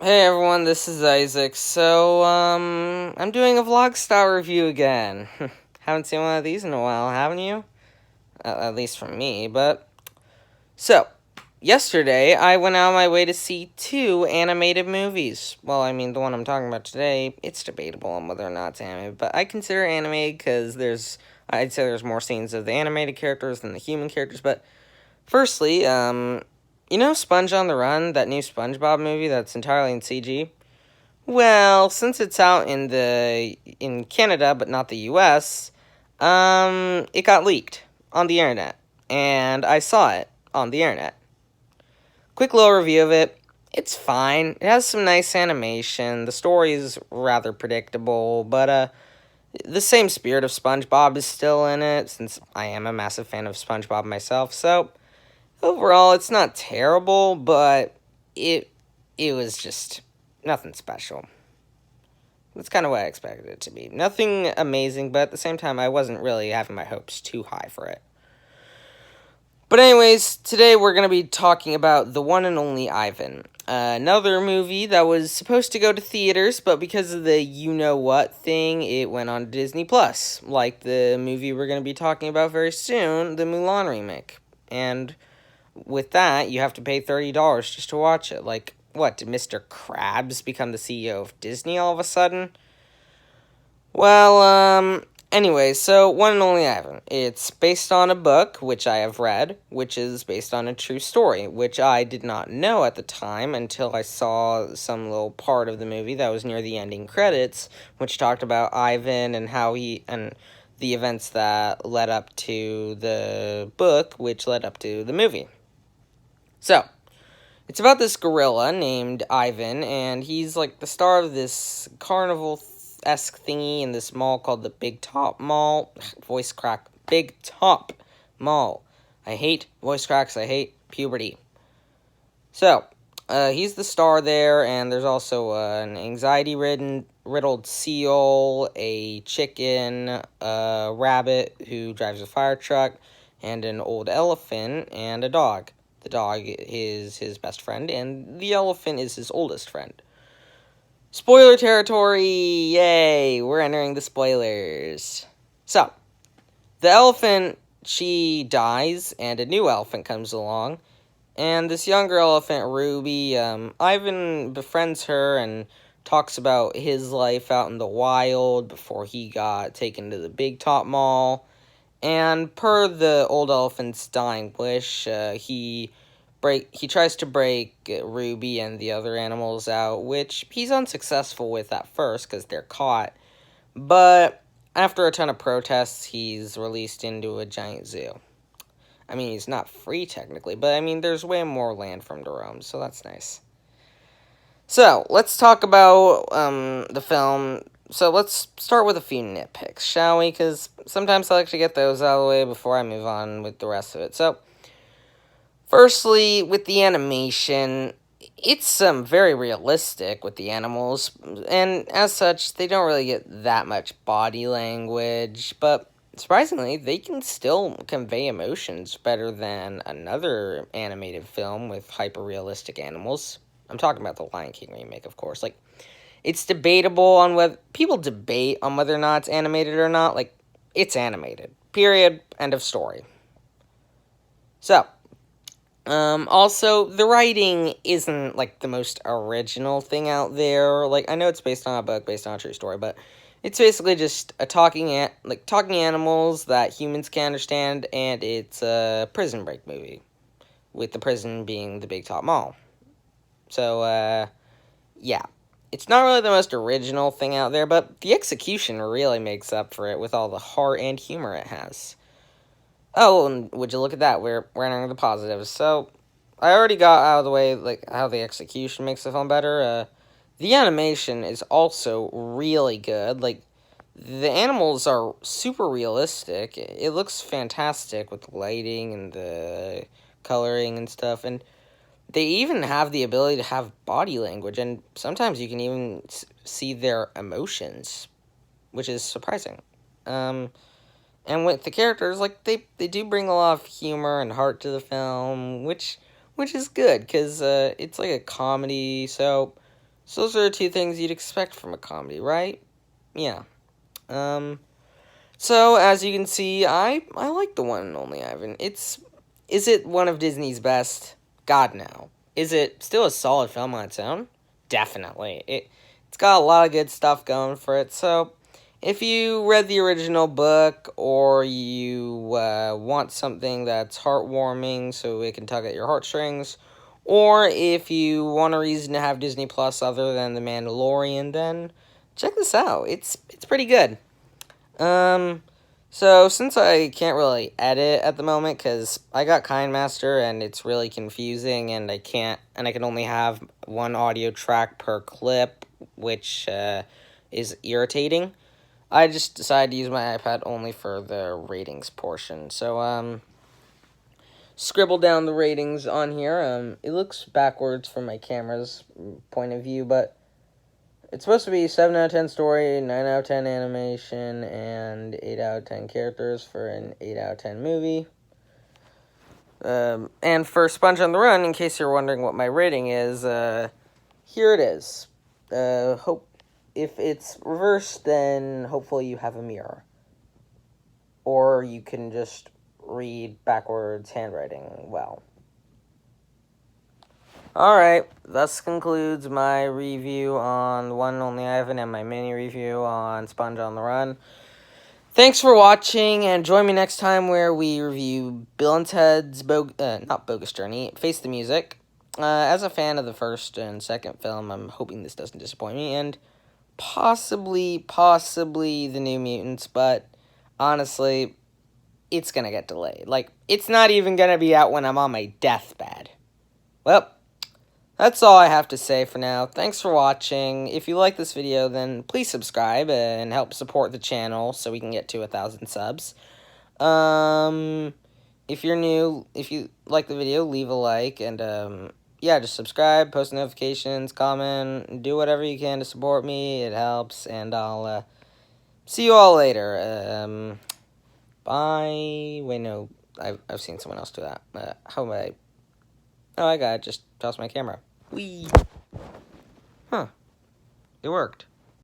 Hey everyone, this is Isaac. I'm doing a vlog style review again. Haven't seen one of these in a while, haven't you? At least from me, but... So, yesterday I went out of my way to see two animated movies. Well, I mean, the one I'm talking about today, it's debatable on whether or not it's animated, but I consider animated because I'd say there's more scenes of the animated characters than the human characters, but... Firstly, you know Sponge on the Run, that new SpongeBob movie that's entirely in CG? Well, since it's out in Canada but not the US, it got leaked on the internet, and I saw it on the internet. Quick little review of it. It's fine. It has some nice animation. The story is rather predictable, but the same spirit of SpongeBob is still in it, since I am a massive fan of SpongeBob myself. So overall, it's not terrible, but it was just nothing special. That's kind of what I expected it to be. Nothing amazing, but at the same time, I wasn't really having my hopes too high for it. But anyways, today we're going to be talking about The One and Only Ivan. Another movie that was supposed to go to theaters, but because of the you-know-what thing, it went on Disney+. Like the movie we're going to be talking about very soon, the Mulan remake. And with that, you have to pay $30 just to watch it. Like, what, did Mr. Krabs become the CEO of Disney all of a sudden? Well, anyway, so One and Only Ivan. It's based on a book, which I have read, which is based on a true story, which I did not know at the time until I saw some little part of the movie that was near the ending credits, which talked about Ivan and how and the events that led up to the book, which led up to the movie. So, it's about this gorilla named Ivan, and he's like the star of this carnival-esque thingy in this mall called the Big Top Mall. Voice crack. Big Top Mall. I hate voice cracks. I hate puberty. So, he's the star there, and there's also an anxiety-riddled seal, a chicken, a rabbit who drives a fire truck, and an old elephant, and a dog. The dog is his best friend, and the elephant is his oldest friend. Spoiler territory! Yay! We're entering the spoilers. So, the elephant, she dies, and a new elephant comes along. And this younger elephant, Ruby, Ivan befriends her and talks about his life out in the wild before he got taken to the Big Top Mall. And per the old elephant's dying wish, he tries to break Ruby and the other animals out, which he's unsuccessful with at first because they're caught. But after a ton of protests, he's released into a giant zoo. I mean, he's not free technically, but I mean, there's way more land for him to roam, so that's nice. So, let's talk about the film. So let's start with a few nitpicks, shall we? Because sometimes I like to get those out of the way before I move on with the rest of it. So, firstly, with the animation, it's very realistic with the animals, and as such, they don't really get that much body language, but surprisingly, they can still convey emotions better than another animated film with hyper-realistic animals. I'm talking about the Lion King remake, of course. Like, it's debatable on whether... People debate on whether or not it's animated or not. Like, it's animated. Period. End of story. So, also, the writing isn't, like, the most original thing out there. Like, I know it's based on a book, based on a true story, but it's basically just talking animals that humans can understand, and it's a prison break movie, with the prison being the Big Top Mall. So, yeah. It's not really the most original thing out there, but the execution really makes up for it with all the heart and humor it has. Oh, and would you look at that, we're entering the positives. So, I already got out of the way, like, how the execution makes the film better. The animation is also really good. Like, the animals are super realistic. It looks fantastic with the lighting and the coloring and stuff, and they even have the ability to have body language, and sometimes you can even see their emotions, which is surprising. And with the characters, like, they do bring a lot of humor and heart to the film, which is good, because it's like a comedy, so So those are two things you'd expect from a comedy, right? Yeah. So as you can see, I like the one and only Ivan. Is it one of Disney's best? God no. Is it still a solid film on its own? Definitely. It's got a lot of good stuff going for it. So if you read the original book, or you want something that's heartwarming so it can tug at your heartstrings, or if you want a reason to have Disney Plus other than The Mandalorian, then check this out. It's pretty good. Um, so since I can't really edit at the moment because I got KindMaster and it's really confusing, and I can only have one audio track per clip, which is irritating. I just decided to use my iPad only for the ratings portion. So scribble down the ratings on here. It looks backwards from my camera's point of view, but it's supposed to be 7 out of 10 story, 9 out of 10 animation, and 8 out of 10 characters for an 8 out of 10 movie. And for Sponge on the Run, in case you're wondering what my rating is, here it is. Hope if it's reversed, then hopefully you have a mirror. Or you can just read backwards handwriting well. Alright, thus concludes my review on The One and Only Ivan and my mini review on Sponge on the Run. Thanks for watching, and join me next time where we review Bill and Ted's not Bogus Journey, Face the Music. As a fan of the first and second film, I'm hoping this doesn't disappoint me, and possibly the New Mutants, but honestly, it's gonna get delayed. Like, it's not even gonna be out when I'm on my deathbed. Well, that's all I have to say for now. Thanks for watching. If you like this video, then please subscribe and help support the channel so we can get to 1,000 subs. If you're new, if you like the video, leave a like, and yeah, just subscribe, post notifications, comment, do whatever you can to support me. It helps, and I'll see you all later. Bye. Wait, no, I've seen someone else do that. How am I? Oh, I gotta just toss my camera. Whee! Huh. It worked.